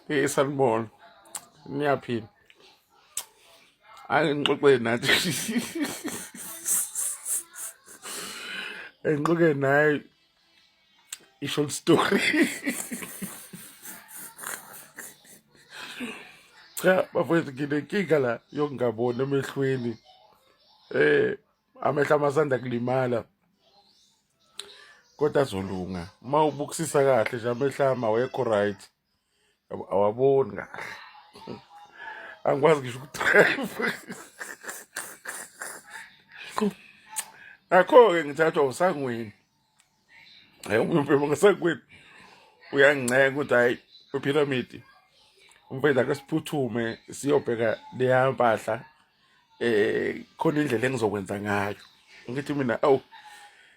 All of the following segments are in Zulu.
Hey sanibona. Niyaphila. Angixoxe nathi. Ngixoxe naye i-short story. Cha, bafowethu nginenkinga la yokungaboni emehlweni. Amehlo amasanda kulimala. Kodwa azolunga. Uma ubukisisa kahle nje amehlo ami awekho right. Awaboni kahle. Angikwazi ngisho ukudrive. Akho-ke ngithathwa usangweni. Umphembo ngasangweni uyanginceka ukuthi hayi uphiramidi. Umfethu ake siphuthume siyobheka leya mpahla. Khona indlela engizokwenza ngayo. Ngithi mina awu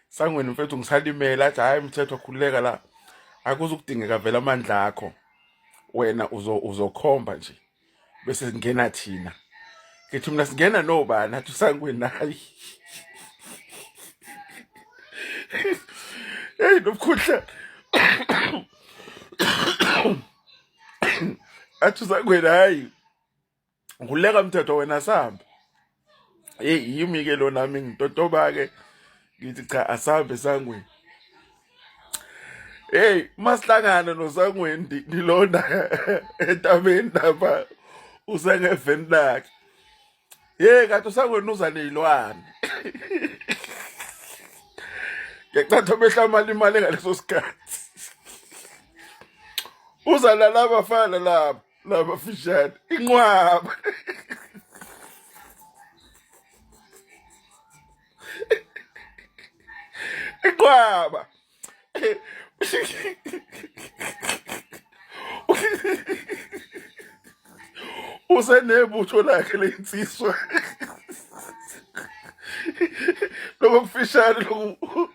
sangweni mfethu ngisalimela athi hayi Mthetho khululeka la. Akuzukudingeka vele amandla akho. Wena uzokhomba nje. Bese singena thina. Ngithi mina singena nobani athi usangweni hayi. Hey nokukhutla. Athi usangweni hayi. Nguleka Mthetho wena samba. Hey yimi ke lo nami ngitotoba ke ngithi cha asambe sangweni. Hey masihlangana nosangweni nilonda entabeni lapha usengeveni lakhe. Hey kathi usangweni uza nezilwane. Ngicatha behlamali imali ngaleso sikhathi. Uza laba bafana laba fishane inqwaba. Inqwaba. Usenebutho lakhe lensizwa. Lokho kufishane lokho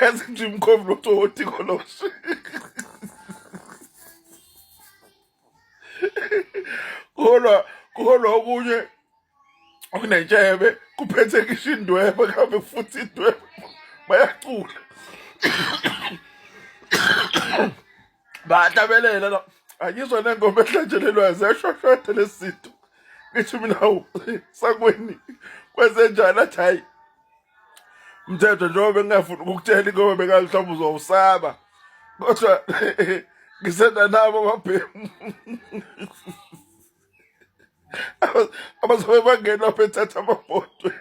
yazi nje umkhovu lototi koloshe. Kuholwa okunye okunentshebe kuphethe kisho indwebe kabe futhi indwebe bayacula. Bahlabelela la ayizwa nengoma ehlanjelelwayo ziyashashada lesinto. Ngithi mina hawu sangweni kwenzenjani athi hayi Mthetho njengoba ngingafuni ukukutshela ingoba bengalihlobo uzowusaba. Kodwa ngisenda nabo ababhemu. Abazobe bangena lapha ethatha amabhodwe.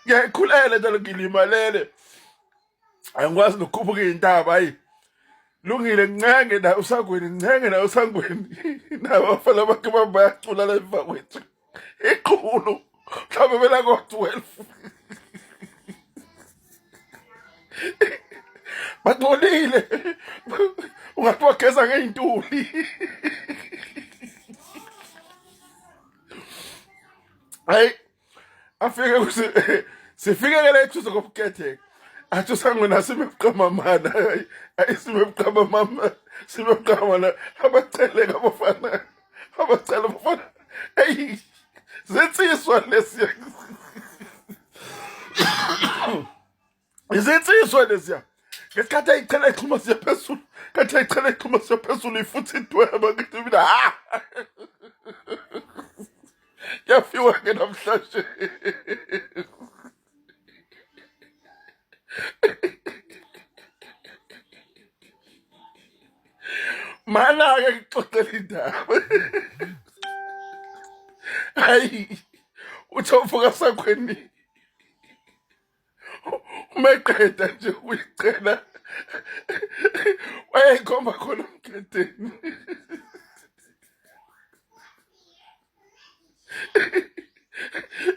Ngiyakhulela njalo ngilimalele. Angikwazi nokukhuphuka izintaba hayi. Lungile ngincenge na usangweni ngincenge na usangweni. Nabafana bakhe bayacula la emva kwethu. Iqhulu mhlawumbe bela ko-12. Baxolile. Ungathi wageza ngeintuli. Hayi afike sifike ke lethu zokukhetheka. Athi usangweni asimebuqama mana ayisimebuqama mama simebuqama la abacele kabafana abacela bafana hey zensizwa lesiya izinsizwa lesiya ngesikhathi ayichela ixhuma siyaphezulu kathi ayichela ixhuma siyaphezulu ifuthi indweba ngithi mina yafiwa ke namhlanje. Mana ke ngixoxela indaba. Hayi uthofuka sakweni. Umeqeda nje uyicela. Wayekhomba khona umkheteni.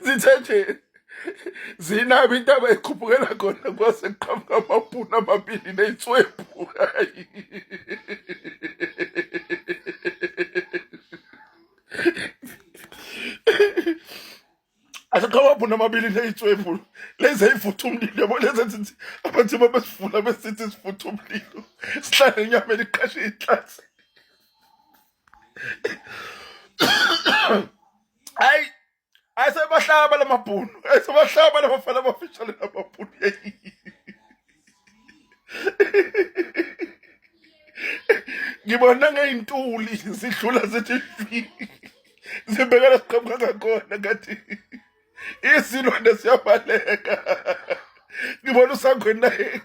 Zithethe zinabo into abayiqhuphukela khona kwase kuqhamuka amabhunu amabili ney'nswebhu. Hayi asiqhamuka amabhunu amabili ney'nswebhu lezi ey'vutha umlilo yabo lezi ezithi abantu babesivula besithi sivutha umlilo sihlale enyameni iqashe iy'nhlansi. Hayi ayisebahlaba lamabhunu, ayisebahlaba labafana abafishane lamabhunu. Ngibona ngeyintuli sidlula sithi sibekela siqhamuka ngakhona ngathi isilwane siyabaleka. Ngibona uSangweni naye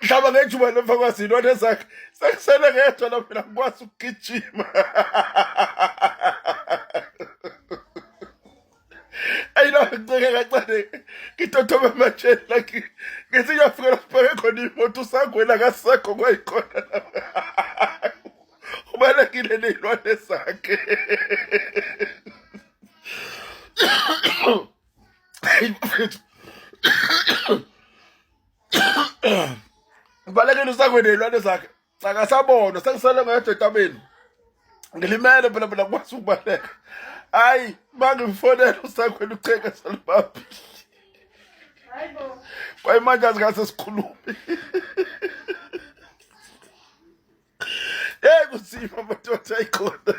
hlaba ngethuba lemva kwasilwane zakhe sekusele ngedwa la phela ngikwazi ukugijima. Ayilo ngiceke kancane ngitothoma ematsheni la ngithi ngiyafika la sibheke khona imoto uSangweni akasekho kwayikhona la. Ubalekile ney'lwane zakhe. Ubalekile uSangweni ney'lwane zakhe akasabonwa sengisele ngedwa entabeni. Ngilimele phela ngikwazi ukubaleka. Hayi mangifonela uSangweni ucheke salibaphi. Hayibo. Kwayimanje azingase sikhulume. Hey, kunzima madoda ayikhona.